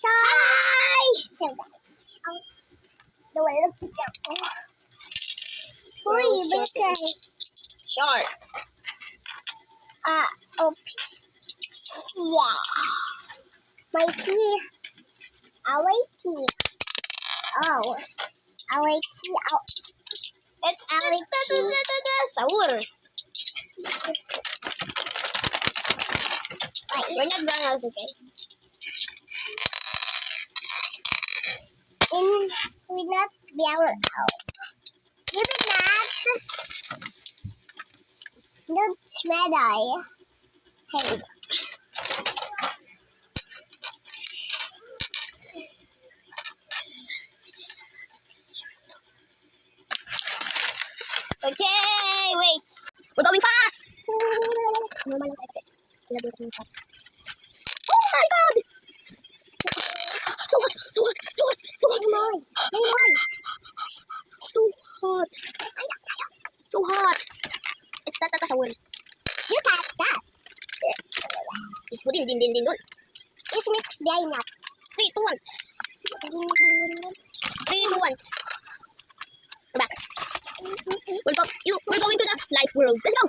Hi! Uy, balik. Shark. Oops. Yeah. My tea. Our tea. Oh. Our tea. Oh. It's Our Sour. Wait. We're not going out, okay? We not be able out. Give it that. Don't smell I. Hey. Okay, wait. We're going fast. Normal lang exit. We're going fast. Oh my god! So hot! So hot! So hot! So hot! So hot! So hot! It's not sour. You got that. It's pudin din dun. It's mixed behind that. 3, 2, 1. 3, 2, 1. We're back. We're going to the life world. Let's go!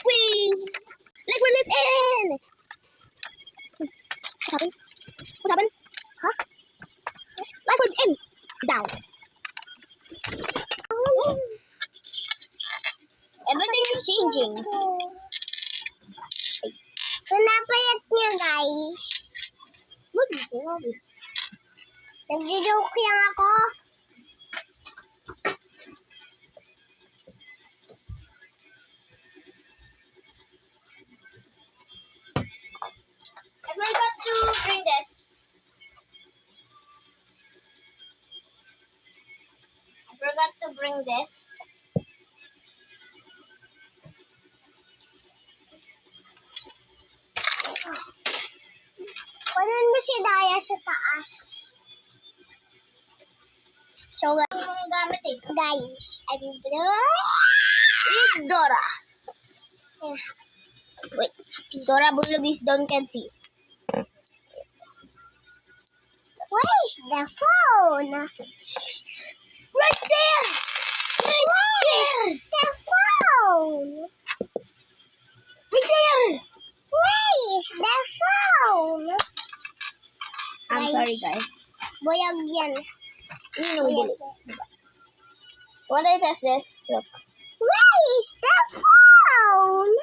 Whee! Life world is in! What happened? What happened? Huh? Life world in! Down. Everything is changing. Pinapayat niya, guys. What is it, Robby? Nagjo-joke lang ako. I forgot to bring this. I forgot to bring this. Kunin mo si Daya sa taas. So, Ang gamit eh. guys, I'm It's Dora. Wait. Dora Bulugis Don can see. Where's the phone? Right there! Where's the phone? Right there! Where's the phone? I'm sorry, guys. Boyag yan. Boyag. When I test this, look. Where's the phone?